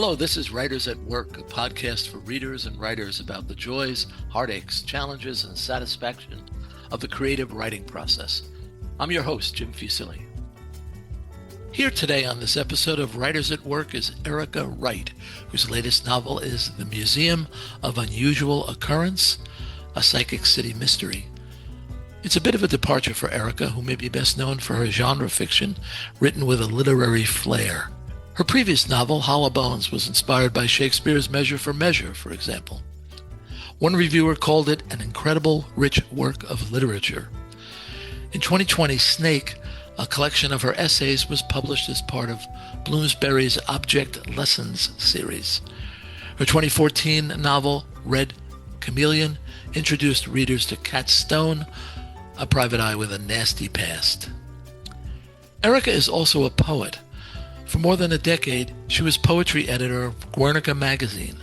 Hello, this is Writers at Work, a podcast for readers and writers about the joys, heartaches, challenges, and satisfaction of the creative writing process. I'm your host, Jim Fusilli. Here today on this episode of Writers at Work is Erica Wright, whose latest novel is The Museum of Unusual Occurrence, a Psychic City mystery. It's a bit of a departure for Erica, who may be best known for her genre fiction, written with a literary flair. Her previous novel, Hollow Bones, was inspired by Shakespeare's Measure for Measure, for example. One reviewer called it an incredible, rich work of literature. In 2020, Snake, a collection of her essays, was published as part of Bloomsbury's Object Lessons series. Her 2014 novel, Red Chameleon, introduced readers to Cat Stone, a private eye with a nasty past. Erica is also a poet. For more than a decade, she was poetry editor of Guernica magazine.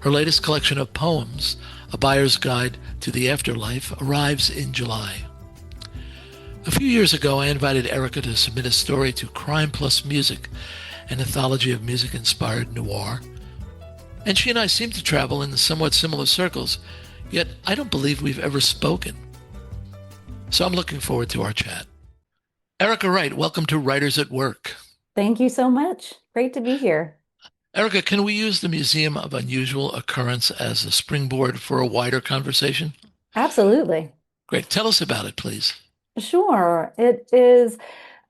Her latest collection of poems, A Buyer's Guide to the Afterlife, arrives in July. A few years ago, I invited Erica to submit a story to Crime Plus Music, an anthology of music-inspired noir. And she and I seem to travel in somewhat similar circles, yet I don't believe we've ever spoken. So I'm looking forward to our chat. Erica Wright, welcome to Writers at Work. Thank you so much. Great to be here. Erica, can we use the Museum of Unusual Occurrence as a springboard for a wider conversation? Absolutely. Great. Tell us about it, please. Sure. It is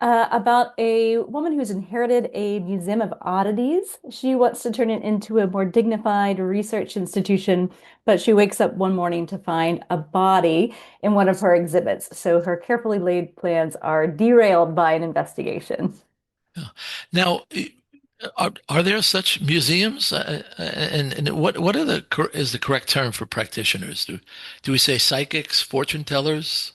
about a woman who's inherited a museum of oddities. She wants to turn it into a more dignified research institution, but she wakes up one morning to find a body in one of her exhibits. So her carefully laid plans are derailed by an investigation. Yeah. Now, are there such museums? And what are is the correct term for practitioners? Do we say psychics, fortune tellers?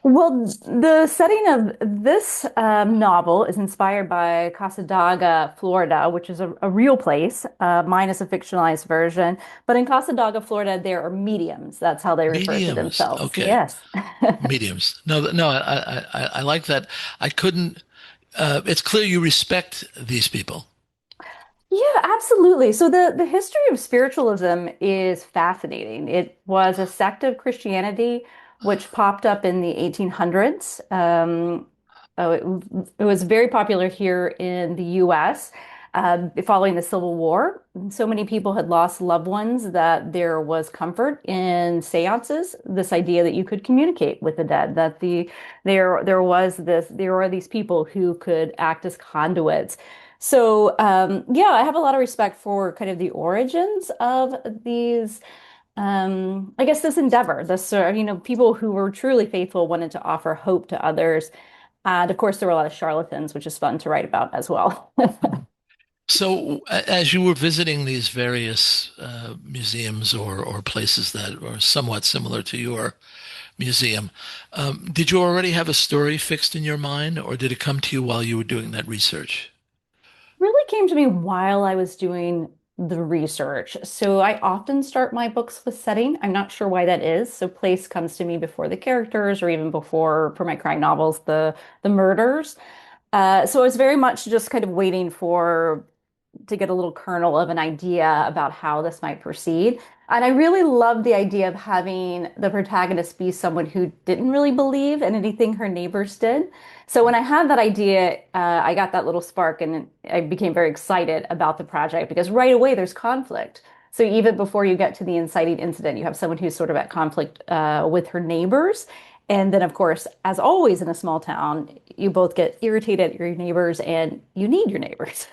Well, the setting of this novel is inspired by Cassadaga, Florida, which is a real place, minus a fictionalized version. But in Cassadaga, Florida, there are mediums. That's how they refer to Mediums. themselves. Okay. Yes. Mediums. No, I like that. I couldn't. It's clear you respect these people. Yeah, absolutely. So the history of spiritualism is fascinating. It was a sect of Christianity which popped up in the 1800s. Oh, it was very popular here in the US following the Civil War. So many people had lost loved ones that there was comfort in seances, this idea that you could communicate with the dead, that there were these people who could act as conduits. So yeah, I have a lot of respect for kind of the origins of these I guess this endeavor, this sort of, people who were truly faithful wanted to offer hope to others. And of course, there were a lot of charlatans, which is fun to write about as well. So, as you were visiting these various museums or places that are somewhat similar to your museum, did you already have a story fixed in your mind, or did it come to you while you were doing that research? Really came to me while I was doing the research. So I often start my books with setting. I'm not sure why that is. So place comes to me before the characters or even before, for my crime novels, the murders. So I was very much just kind of waiting for to get a little kernel of an idea about how this might proceed. And I really loved the idea of having the protagonist be someone who didn't really believe in anything her neighbors did. So when I had that idea, I got that little spark and I became very excited about the project because right away there's conflict. So even before you get to the inciting incident, you have someone who's sort of at conflict with her neighbors. And then, of course, as always in a small town, you both get irritated at your neighbors and you need your neighbors.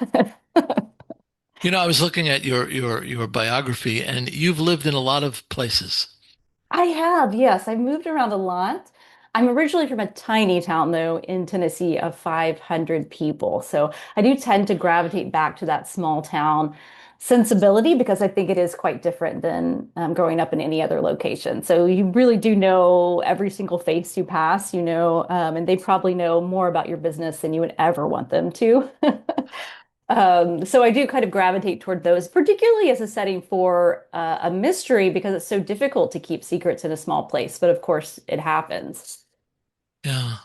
I was looking at your biography, and you've lived in a lot of places. I have, yes. I've moved around a lot. I'm originally from a tiny town, though, in Tennessee of 500 people. So I do tend to gravitate back to that small town sensibility because I think it is quite different than growing up in any other location. So you really do know every single face you pass, and they probably know more about your business than you would ever want them to. So I do kind of gravitate toward those, particularly as a setting for a mystery because it's so difficult to keep secrets in a small place. But of course, it happens. Yeah.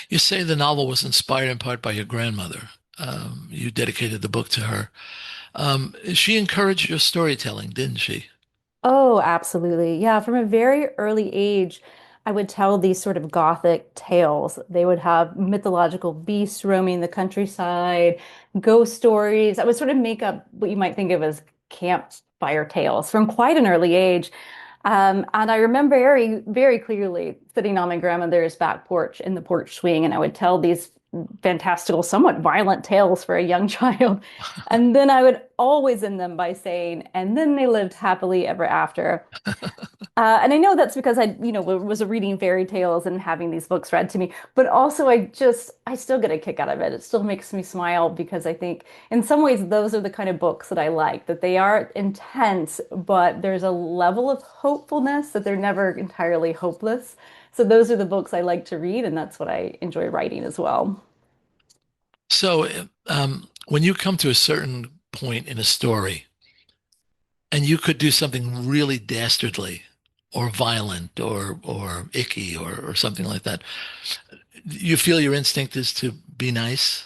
You say the novel was inspired in part by your grandmother. You dedicated the book to her. She encouraged your storytelling, didn't she? Oh, absolutely. Yeah, from a very early age, I would tell these sort of gothic tales. They would have mythological beasts roaming the countryside, ghost stories. I would sort of make up what you might think of as campfire tales from quite an early age. And I remember very, very clearly sitting on my grandmother's back porch in the porch swing, and I would tell these fantastical, somewhat violent tales for a young child. And then I would always end them by saying, and then they lived happily ever after. And I know that's because was reading fairy tales and having these books read to me, but also I still get a kick out of it. It still makes me smile because I think in some ways those are the kind of books that I like, that they are intense, but there's a level of hopefulness that they're never entirely hopeless. So those are the books I like to read, and that's what I enjoy writing as well. So, when you come to a certain point in a story and you could do something really dastardly or violent or icky or something like that, you feel your instinct is to be nice?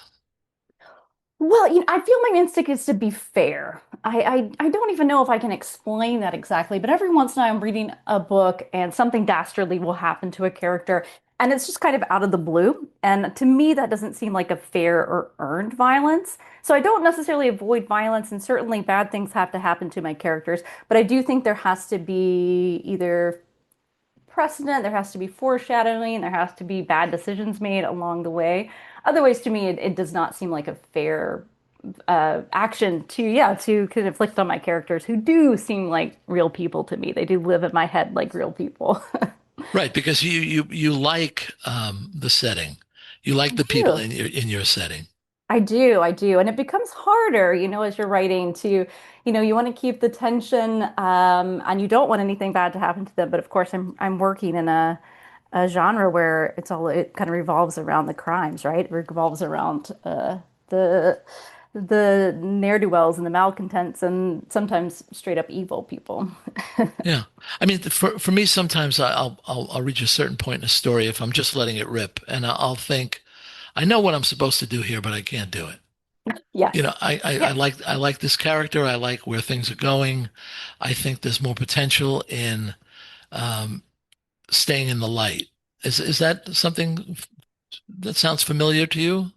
Well, I feel my instinct is to be fair. I don't even know if I can explain that exactly, but every once in a while I'm reading a book and something dastardly will happen to a character, and it's just kind of out of the blue. And to me, that doesn't seem like a fair or earned violence. So I don't necessarily avoid violence, and certainly bad things have to happen to my characters, but I do think there has to be either precedent, there has to be foreshadowing, there has to be bad decisions made along the way. Otherwise, to me, it does not seem like a fair action to, yeah, to kind of inflict on my characters who do seem like real people to me. They do live in my head like real people. Right, because you like the setting. You like I the people do. in your setting. I do. And it becomes harder, as you're writing to, you want to keep the tension, and you don't want anything bad to happen to them. But of course, I'm working in a genre where it kind of revolves around the crimes, right? It revolves around the the ne'er-do-wells and the malcontents and sometimes straight up evil people. Yeah. I mean, for me, sometimes I'll reach a certain point in a story if I'm just letting it rip, and I'll think, I know what I'm supposed to do here, but I can't do it. You know, Yes. I Yeah. like this character. I like where things are going. I think there's more potential in um, staying in the light. Is that something that sounds familiar to you?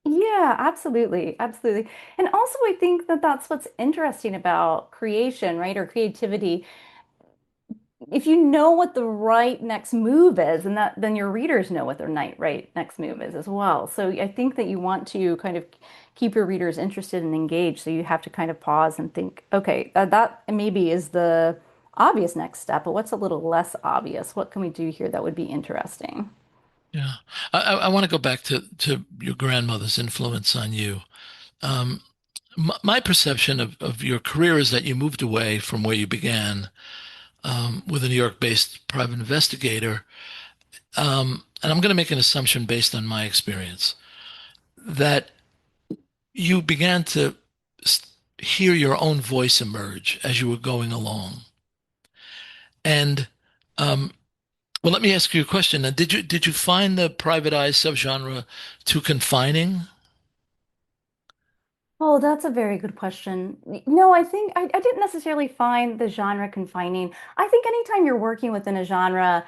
Yeah, absolutely. Absolutely. And also, I think that that's what's interesting about creation, right? Or creativity. If you know what the right next move is, and that then your readers know what their right next move is as well. So I think that you want to kind of keep your readers interested and engaged. So you have to kind of pause and think, okay, that maybe is the obvious next step, but what's a little less obvious? What can we do here that would be interesting? Yeah. I want to go back to your grandmother's influence on you. Um, my perception of your career is that you moved away from where you began with a New York-based private investigator. And I'm going to make an assumption based on my experience that you began to hear your own voice emerge as you were going along. And um, well, let me ask you a question. Did you find the private eye subgenre too confining? Oh, that's a very good question. No, I think I didn't necessarily find the genre confining. I think anytime you're working within a genre,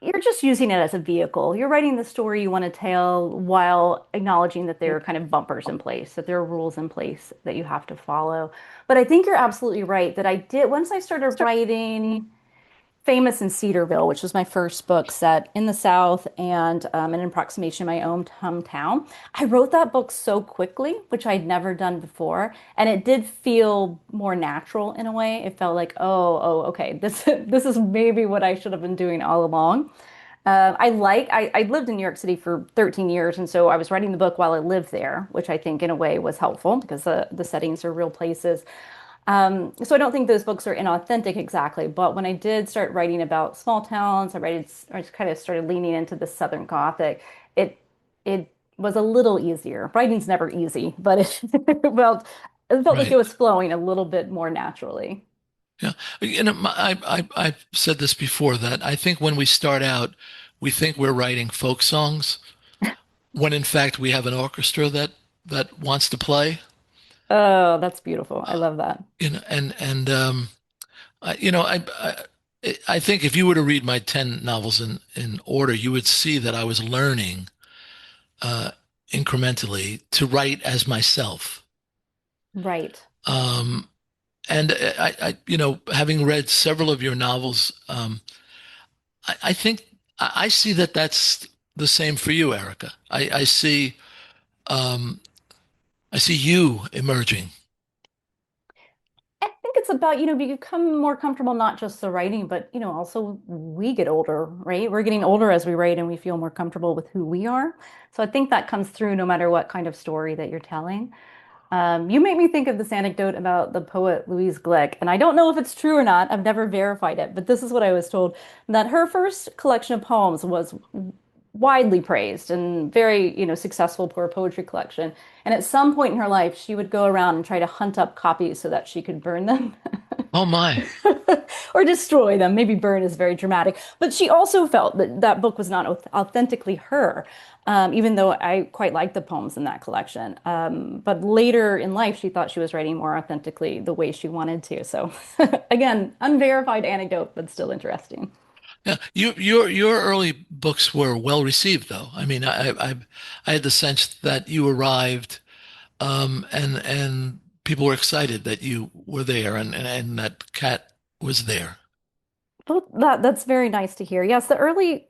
you're just using it as a vehicle. You're writing the story you want to tell while acknowledging that there are kind of bumpers in place, that there are rules in place that you have to follow. But I think you're absolutely right that I did, once I started writing Famous in Cedarville, which was my first book set in the South and in approximation of my own hometown. I wrote that book so quickly, which I'd never done before, and it did feel more natural in a way. It felt like, okay, this is maybe what I should have been doing all along. I lived in New York City for 13 years, and so I was writing the book while I lived there, which I think in a way was helpful because the settings are real places. So I don't think those books are inauthentic exactly, but when I did start writing about small towns, I kind of started leaning into the Southern Gothic. It it was a little easier. Writing's never easy, but it felt like it Right. was flowing a little bit more naturally. Yeah. And I've said this before that I think when we start out, we think we're writing folk songs when in fact we have an orchestra that wants to play. Oh, that's beautiful. I love that. I think if you were to read my 10 novels in order, you would see that I was learning uh, incrementally to write as myself. Right. Um, and having read several of your novels, I think I see that that's the same for you, Erica. Um, I see you emerging. I think it's about, we become more comfortable not just the writing, but, also we get older, right? We're getting older as we write and we feel more comfortable with who we are. So I think that comes through no matter what kind of story that you're telling. You make me think of this anecdote about the poet Louise Glick, and I don't know if it's true or not. I've never verified it, but this is what I was told, that her first collection of poems was widely praised and very, successful for a poetry collection. And at some point in her life, she would go around and try to hunt up copies so that she could burn them. Oh my. Or destroy them. Maybe burn is very dramatic. But she also felt that that book was not authentically her, even though I quite liked the poems in that collection. But later in life, she thought she was writing more authentically the way she wanted to. So, again, unverified anecdote, but still interesting. Yeah, your early books were well received, though. I mean, I had the sense that you arrived, and people were excited that you were there, and that Cat was there. Well, that's very nice to hear. Yes, the early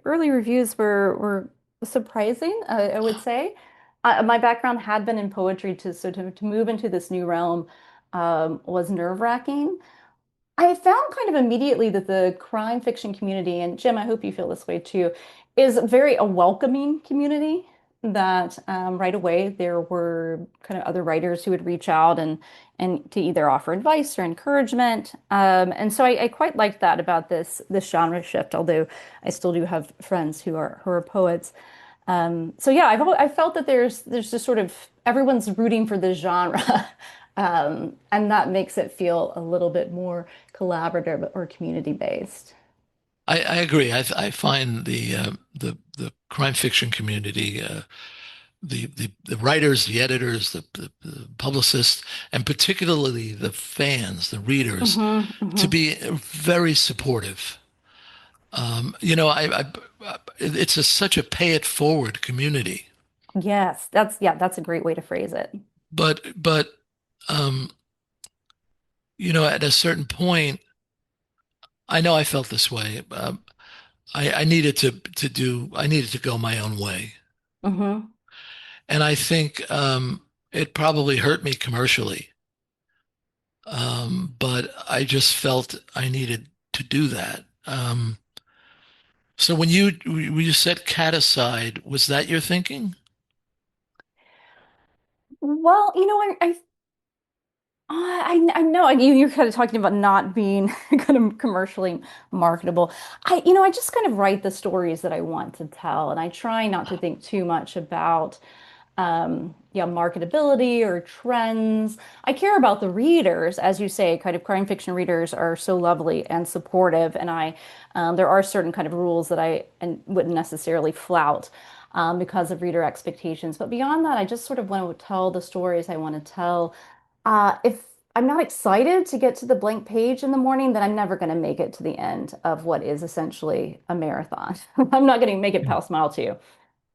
reviews were surprising, I would say. My background had been in poetry, to move into this new realm was nerve-wracking. I found kind of immediately that the crime fiction community, and Jim, I hope you feel this way too, is very a welcoming community. That right away there were kind of other writers who would reach out and to either offer advice or encouragement. And so I quite liked that about this genre shift, although I still do have friends who are poets. So yeah, I felt that there's just sort of everyone's rooting for this genre. And that makes it feel a little bit more collaborative or community based. I agree. I find the crime fiction community, the writers, the editors, the publicists, and particularly the fans, the readers, Hmm. to Hmm. be very supportive. It's such a pay it forward community, Yes, that's a great way to phrase it. but um, at a certain point, I know I felt this way. I needed I needed to go my own way, Hmm. and I think it probably hurt me commercially, but I just felt I needed to do that. So when you set Cat aside, was that your thinking? Well, I know you're kind of talking about not being kind of commercially marketable. I just kind of write the stories that I want to tell, and I try not to think too much about yeah, marketability or trends. I care about the readers, as you say, kind of crime fiction readers are so lovely and supportive, and there are certain kind of rules that wouldn't necessarily flout. Because of reader expectations. But beyond that, I just sort of want to tell the stories I want to tell. If I'm not excited to get to the blank page in the morning, then I'm never going to make it to the end of what is essentially a marathon. I'm not going to make it past mile two.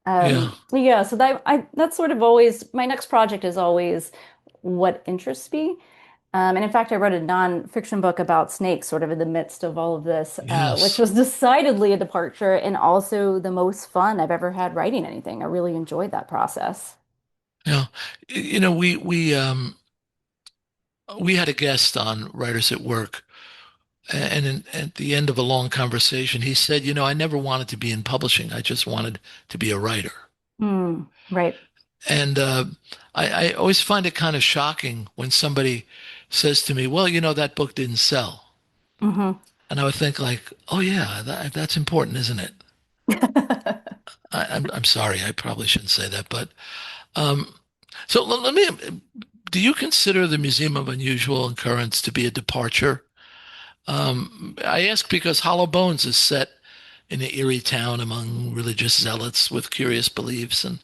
Yeah. Yeah, so that's sort of always my next project is always what interests me. And in fact, I wrote a nonfiction book about snakes, sort of in the midst of all of this, which Yes. was decidedly a departure and also the most fun I've ever had writing anything. I really enjoyed that process. Yeah. You know, we had a guest on Writers at Work, and at the end of a long conversation, he said, I never wanted to be in publishing. I just wanted to be a writer. Right. And I always find it kind of shocking when somebody says to me, well, that book didn't sell. Hmm. And I would think like, oh yeah, that's important, isn't it? I'm sorry, I probably shouldn't say that, but um, so let me. Do you consider the Museum of Unusual Occurrence to be a departure? I ask because Hollow Bones is set in an eerie town among religious zealots with curious beliefs, and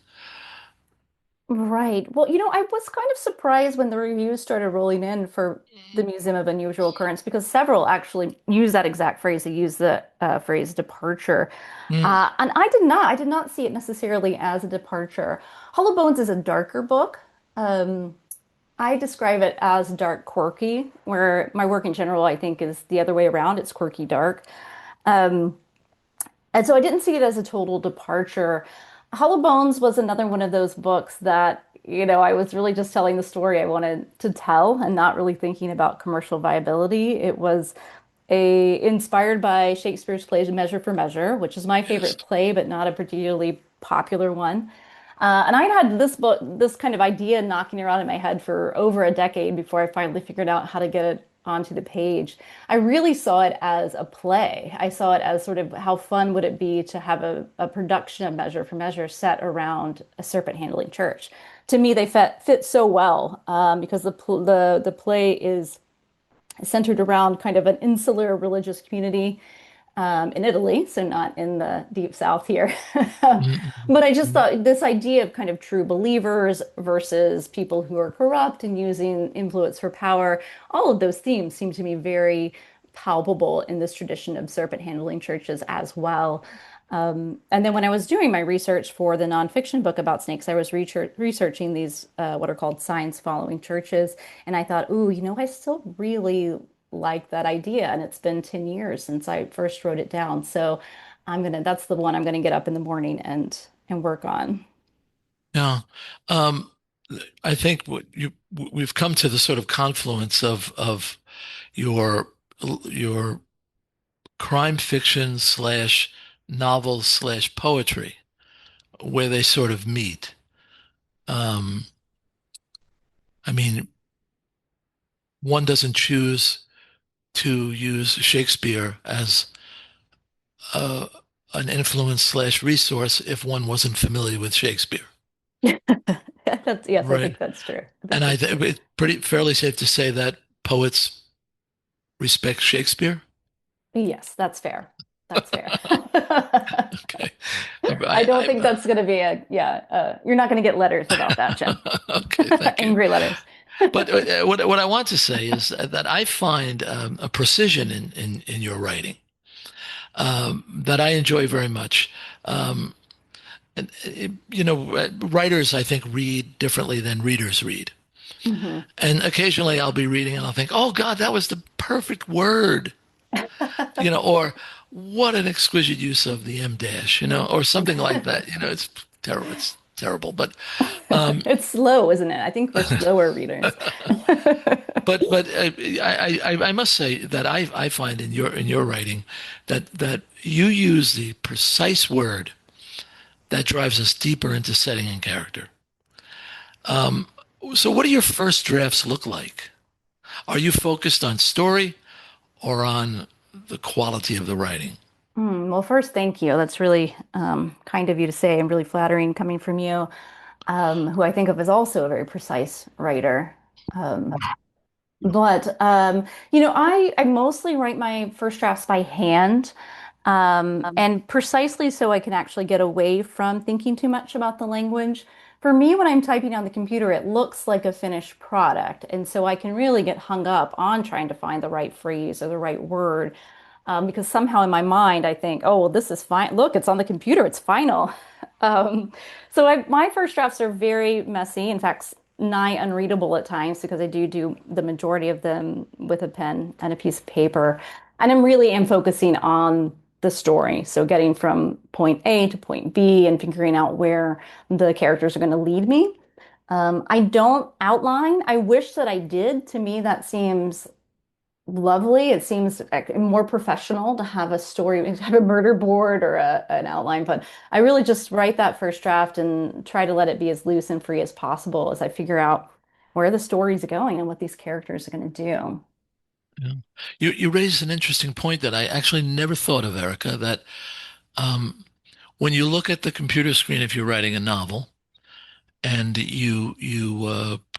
Right. Well, I was kind of surprised when the reviews started rolling in for the Museum of Unusual Occurrence because several actually use that exact phrase. They use the phrase departure. Mm, And I did not. I did not see it necessarily as a departure. Hollow Bones is a darker book. Um, I describe it as dark quirky, where my work in general, I think, is the other way around. It's quirky dark. Um, and so I didn't see it as a total departure. Hollow Bones was another one of those books that, I was really just telling the story I wanted to tell and not really thinking about commercial viability. It was inspired by Shakespeare's play Measure for Measure, which is my favorite yes. play, but not a particularly popular one. And I'd had this book, this kind of idea knocking around in my head for over a decade before I finally figured out how to get it onto the page. I really saw it as a play. I saw it as sort of how fun would it be to have a production of Measure for Measure set around a serpent handling church. To me, they fit so well because the play is centered around kind of an insular religious community in Italy, so not in the deep south here. Mm, But I just mm, thought this idea of kind of true believers versus people who are corrupt and using influence for power, all of those themes seem to me very palpable in this tradition of serpent handling churches as well. And then when I was doing my research for the nonfiction book about snakes, I was researching these what are called signs following churches, and I thought, ooh, I still really like that idea, and it's been 10 years since I first wrote it down. So that's the one I'm gonna get up in the morning and work on. yeah. Um, I think we've come to the sort of confluence of your your crime fiction slash novel slash poetry, where they sort of meet. Um, I mean, one doesn't choose to use Shakespeare as a, an influence slash resource if one wasn't familiar with Shakespeare, Yes, I right? think that's true. I think And that's think true. it's pretty fairly safe to say that poets respect Shakespeare. Yes, that's fair. That's fair. Okay, I don't I, think that's gonna be yeah, you're not gonna get letters about that, Jim. okay, thank you. Angry letters. But what I want to say is that I find a precision in your writing that I enjoy very much. Um, and writers I think read differently than readers read. Mhm. And occasionally I'll be reading and I'll think, "Oh God, that was the perfect word," or "What an exquisite use of the M dash," or something like that. It's terrible. It's terrible, but um, It's slow, isn't it? I think we're slower readers. I must say that I find in your writing that you use the precise word that drives us deeper into setting and character. So what do your first drafts look like? Are you focused on story or on the quality of the writing? Well, first, thank you. That's really kind of you to say and really flattering coming from you, who I think of as also a very precise writer. Um, but I mostly write my first drafts by hand, and precisely so I can actually get away from thinking too much about the language. For me, when I'm typing on the computer, it looks like a finished product, and so I can really get hung up on trying to find the right phrase or the right word, because somehow in my mind I think, oh, well, this is fine. Look, it's on the computer, it's final. My first drafts are very messy. In fact, nigh unreadable at times because I do the majority of them with a pen and a piece of paper. And I'm really am focusing on the story. So getting from point A to point B and figuring out where the characters are going to lead me. I don't outline. I wish that I did. To me, that seems lovely. It seems more professional to have a story, to have a murder board or an outline. But I really just write that first draft and try to let it be as loose and free as possible as I figure out where the story's going and what these characters are going to do. Yeah. You raised an interesting point that I actually never thought of, Erica, that um, when you look at the computer screen, if you're writing a novel and you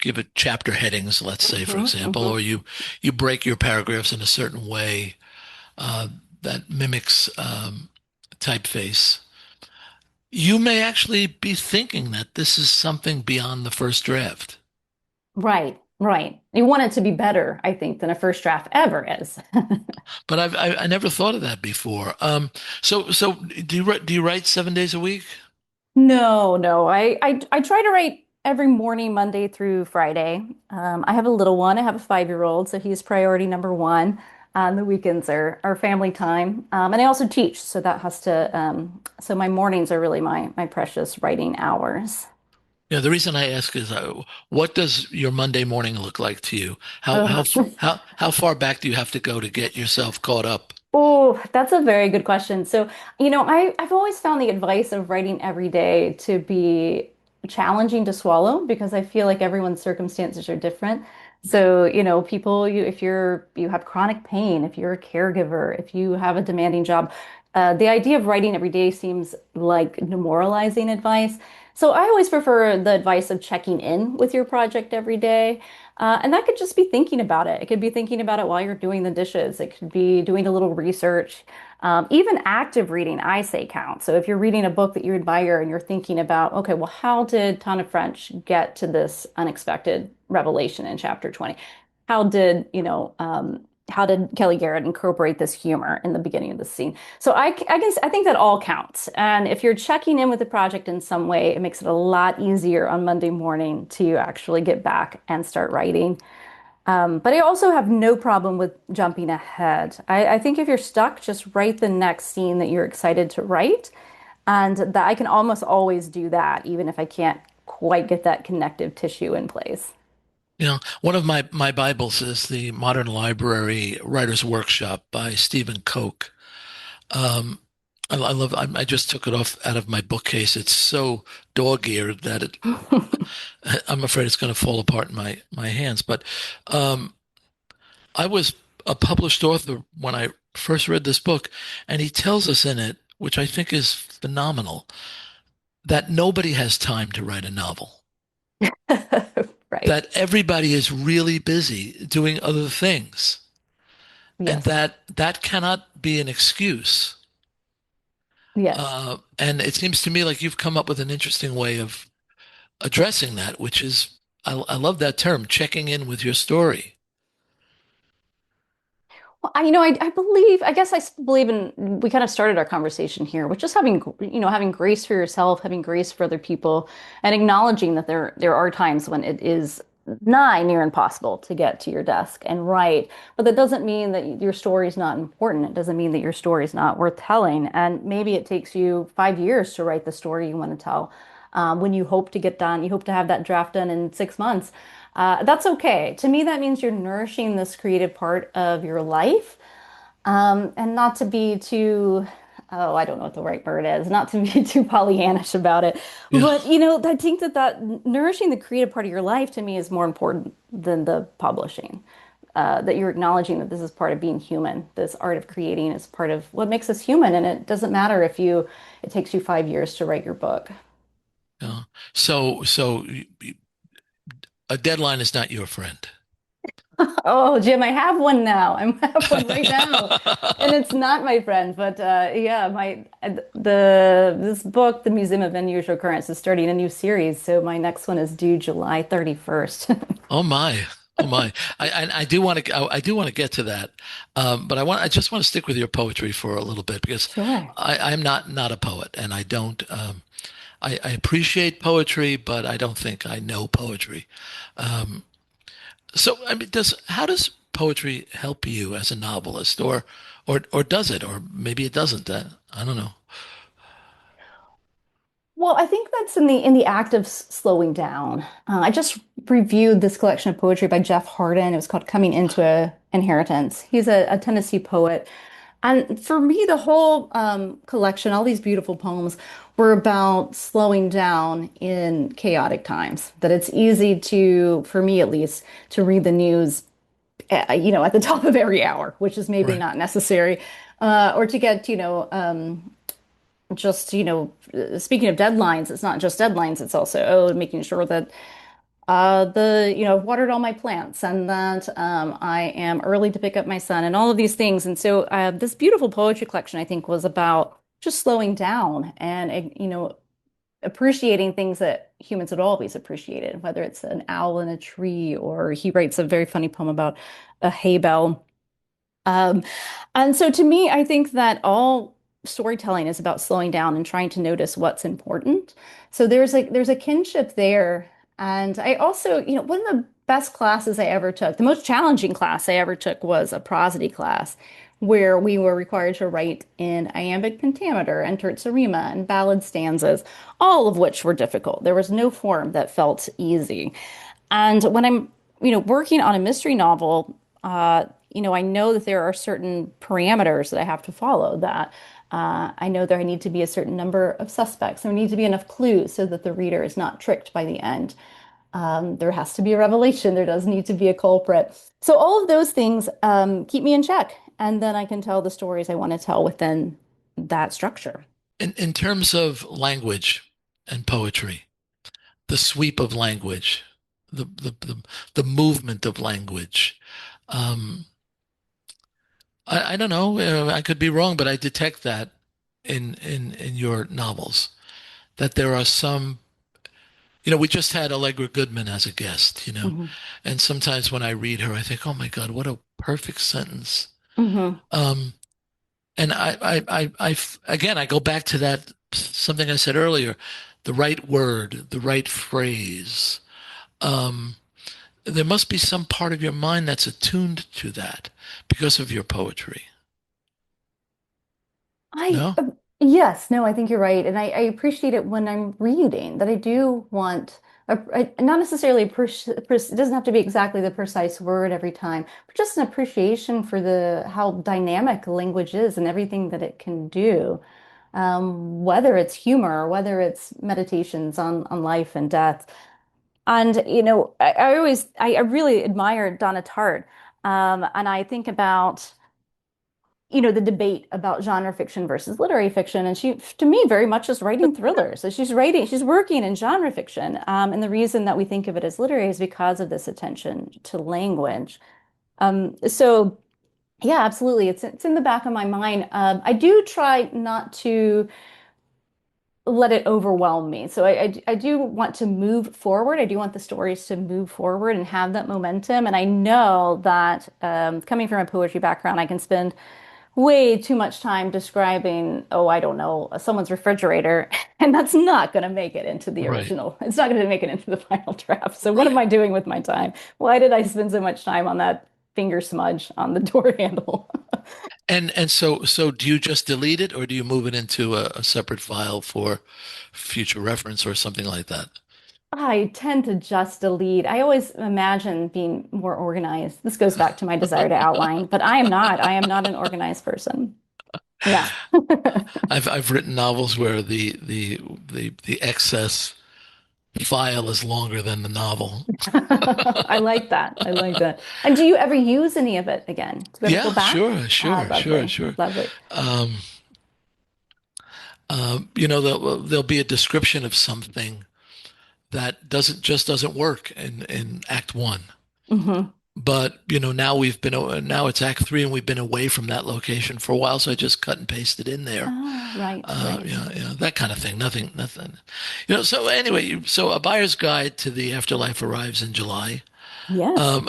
give it chapter headings, let's say, for Mhm, example, mhm. or you break your paragraphs in a certain way uh, that mimics typeface, You may actually be thinking that this is something beyond the first draft. Right, right. You want it to be better, I think, than a first draft ever is. But I never thought of that before. So do you write 7 days a week? No, no. I try to write every morning, Monday through Friday. I have a little one. I have a 5-year-old, so he's priority number one. The weekends are family time. And I also teach, so that has to so my mornings are really my precious writing hours. Yeah, the reason I ask is, what does your Monday morning look like to you? Oh. How far back do you have to go to get yourself caught up? Oh, that's a very good question. So, I've always found the advice of writing every day to be challenging to swallow because I feel like everyone's circumstances are different. So, if you have chronic pain, if you're a caregiver, if you have a demanding job, the idea of writing every day seems like demoralizing advice. So I always prefer the advice of checking in with your project every day. And that could just be thinking about it. It could be thinking about it while you're doing the dishes. It could be doing a little research. Even active reading, I say counts. So if you're reading a book that you admire and you're thinking about, okay, well, how did Tana French get to this unexpected revelation in chapter 20? How did, how did Kelly Garrett incorporate this humor in the beginning of the scene? So I guess I think that all counts. And if you're checking in with the project in some way, it makes it a lot easier on Monday morning to actually get back and start writing. But I also have no problem with jumping ahead. I think if you're stuck, just write the next scene that you're excited to write. And that I can almost always do that, even if I can't quite get that connective tissue in place. You know, one of my Bibles is the Modern Library Writer's Workshop by Stephen Koch. Um, I love. I just took it off out of my bookcase. It's so dog-eared that I'm afraid it's going to fall apart in my hands. But um, I was a published author when I first read this book, and he tells us in it, which I think is phenomenal, that nobody has time to write a novel. Right. That everybody is really busy doing other things, and Yes. that cannot be an excuse. Yes. And it seems to me like you've come up with an interesting way of addressing that, which is, I love that term, checking in with your story. Well, I believe, I guess believe in, we kind of started our conversation here with just having, having grace for yourself, having grace for other people, and acknowledging that there are times when it is nigh near impossible to get to your desk and write. But that doesn't mean that your story is not important. It doesn't mean that your story is not worth telling. And maybe it takes you 5 years to write the story you want to tell. When you hope to get done, you hope to have that draft done in 6 months. That's okay. To me, that means you're nourishing this creative part of your life, and not to be too, oh, I don't know what the right word is, not to be too Pollyannish about it. Yeah. But, I think that nourishing the creative part of your life to me is more important than the publishing. That you're acknowledging that this is part of being human. This art of creating is part of what makes us human, and it doesn't matter if it takes you 5 years to write your book. Yeah. So a deadline is not your friend. Oh, Jim, I have one now. I have one right now. And it's not my friend, but yeah, my the this book, The Museum of Unusual Occurrence, is starting a new series. So my next one is due July 31st. Oh my. Oh my. I do want to I do want to get to that. But I just want to stick with your poetry for a little bit because Sure. I'm not a poet and I don't I appreciate poetry, but I don't think I know poetry. Um, so I mean how does poetry help you as a novelist or does it or maybe it doesn't I don't know. Well, I think that's in the act of slowing down. I just reviewed this collection of poetry by Jeff Hardin. It was called Coming into a Inheritance. He's a Tennessee poet. And for me, the whole collection, all these beautiful poems, were about slowing down in chaotic times. That it's easy to, for me at least, to read the news, at the top of every hour, which is maybe Right. not necessary, or to get, just, speaking of deadlines, it's not just deadlines, it's also, making sure that I've watered all my plants and that I am early to pick up my son and all of these things. And so this beautiful poetry collection, I think, was about just slowing down and, appreciating things that humans would always appreciated, whether it's an owl in a tree, or he writes a very funny poem about a hay bell. Um, and so to me, I think that all storytelling is about slowing down and trying to notice what's important. So there's a kinship there. And I also, one of the best classes I ever took, the most challenging class I ever took was a prosody class where we were required to write in iambic pentameter and terza rima and ballad stanzas, all of which were difficult. There was no form that felt easy. And when I'm, working on a mystery novel, I know that there are certain parameters that I have to follow, that I know there need to be a certain number of suspects. There need to be enough clues so that the reader is not tricked by the end. There has to be a revelation. There does need to be a culprit. So all of those things keep me in check. And then I can tell the stories I want to tell within that structure. In terms of language and poetry, the sweep of language, the movement of language. Um, I don't know. I could be wrong, but I detect that in your novels that there are some. We just had Allegra Goodman as a guest. Hmm. And sometimes when I read her, I think, oh my God, what a perfect sentence. Hmm. Um, and again, I go back to that something I said earlier, the right word, the right phrase. Um, there must be some part of your mind that's attuned to that because of your poetry. I, No? yes, no, I think you're right. And I appreciate it when I'm reading that I do want not necessarily it doesn't have to be exactly the precise word every time, but just an appreciation for the how dynamic language is and everything that it can do. Whether it's humor, whether it's meditations on life and death. And, I really admire Donna Tartt. And I think about the debate about genre fiction versus literary fiction. And she, to me, very much is writing thrillers. So she's working in genre fiction. And the reason that we think of it as literary is because of this attention to language. So yeah, absolutely. It's in the back of my mind. I do try not to let it overwhelm me. So I do want to move forward. I do want the stories to move forward and have that momentum. And I know that coming from a poetry background, I can spend way too much time describing, oh, I don't know, someone's refrigerator, and that's not going to make it into the Right. original. It's not going to make it into the final draft. So what am Right. I doing with my time? Why did I spend so much time on that finger smudge on the door handle? And so do you just delete it or do you move it into a separate file for future reference or something like that? I tend to just delete. I always imagine being more organized. This goes back to my desire to outline, but I am not. I am not an organized person. Yeah. I've written novels where the excess file is longer than the novel. I like that. I like that. And do you ever use any of it again? Do you ever go Yeah, back? sure, Ah, sure, sure, lovely. sure. Lovely. Um, there'll be a description of something that doesn't work in Act One. Hmm. But now it's Act Three, and we've been away from that location for a while, so I just cut and pasted in there. Ah, right, right. That kind of thing. Nothing. So anyway, so A Buyer's Guide to the Afterlife arrives in July. Yes.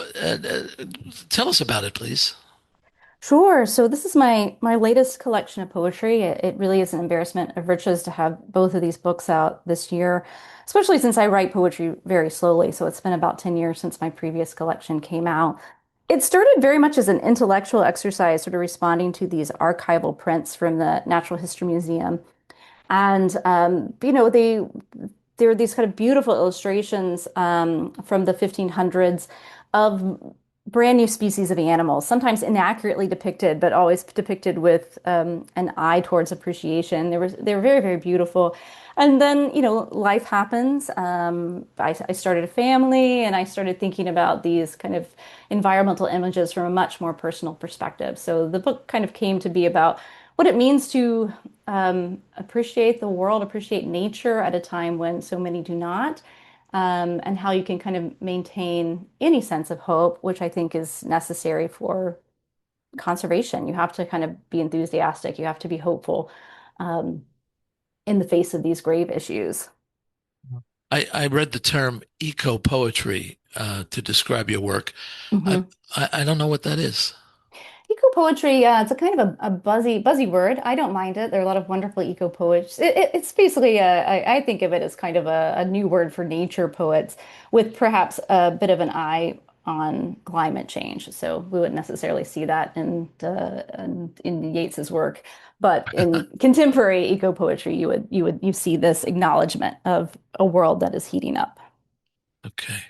Tell us about it, please. Sure. So this is my latest collection of poetry. It really is an embarrassment of riches to have both of these books out this year, especially since I write poetry very slowly. So it's been about 10 years since my previous collection came out. It started very much as an intellectual exercise, sort of responding to these archival prints from the Natural History Museum. And there are these kind of beautiful illustrations from the 1500s of brand new species of animals, sometimes inaccurately depicted, but always depicted with an eye towards appreciation. They were very, very beautiful. And then, life happens. I started a family and I started thinking about these kind of environmental images from a much more personal perspective. So the book kind of came to be about what it means to appreciate the world, appreciate nature at a time when so many do not, and how you can kind of maintain any sense of hope, which I think is necessary for conservation. You have to kind of be enthusiastic, you have to be hopeful. um, in the face of these grave issues. I read the term eco-poetry to describe your work. I, Mhm. I don't know what that is. Eco poetry, it's a kind of a buzzy word. I don't mind it. There are a lot of wonderful eco poets. It's basically I think of it as kind of a new word for nature poets, with perhaps a bit of an eye on climate change. So we wouldn't necessarily see that in Yeats's work, but in contemporary eco poetry, you see this acknowledgement of a world that is heating up. Okay.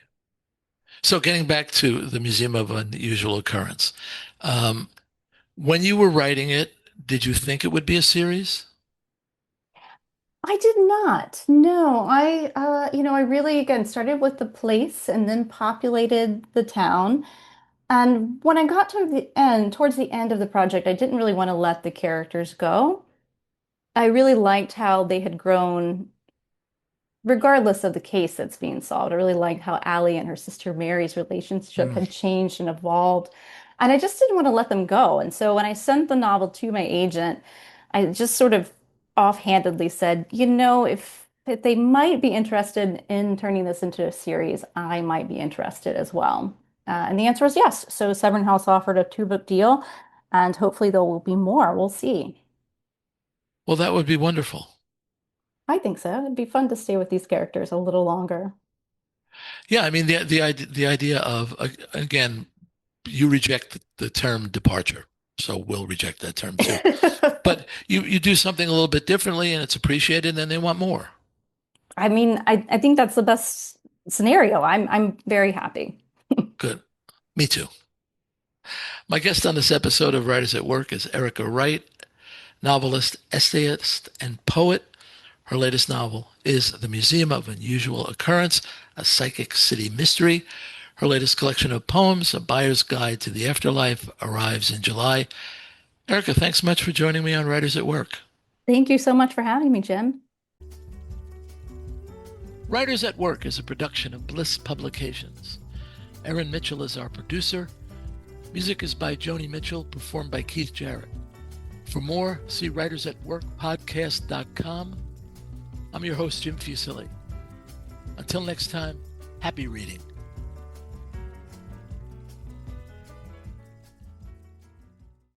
So getting back to the Museum of Unusual Occurrence, um, when you were writing it, did you think it would be a series? I did not. No, I really again started with the place and then populated the town. And when I got to the end, towards the end of the project, I didn't really want to let the characters go. I really liked how they had grown regardless of the case that's being solved. I really liked how Allie and her sister Mary's relationship Mm. had changed and evolved. And I just didn't want to let them go. And so when I sent the novel to my agent, I just sort of offhandedly said, if they might be interested in turning this into a series, I might be interested as well. And the answer was yes. So Severn House offered a two-book deal, and hopefully there will be more. We'll see. Well, that would be wonderful. I think so. It'd be fun to stay with these characters a little longer. Yeah, I mean the idea of again, you reject the term departure, so we'll reject that term too. But you do something a little bit differently, and it's appreciated, and they want more. I mean, I think that's the best scenario. I'm very happy. Good. Me too. My guest on this episode of Writers at Work is Erica Wright, novelist, essayist, and poet. Her latest novel is The Museum of Unusual Occurrence, a psychic city mystery. Her latest collection of poems, A Buyer's Guide to the Afterlife, arrives in July. Erica, thanks so much for joining me on Writers at Work. Thank you so much for having me, Jim. Writers at Work is a production of Bliss Publications. Erin Mitchell is our producer. Music is by Joni Mitchell, performed by Keith Jarrett. For more, see writersatworkpodcast.com. I'm your host, Jim Fusilli. Until next time, happy reading.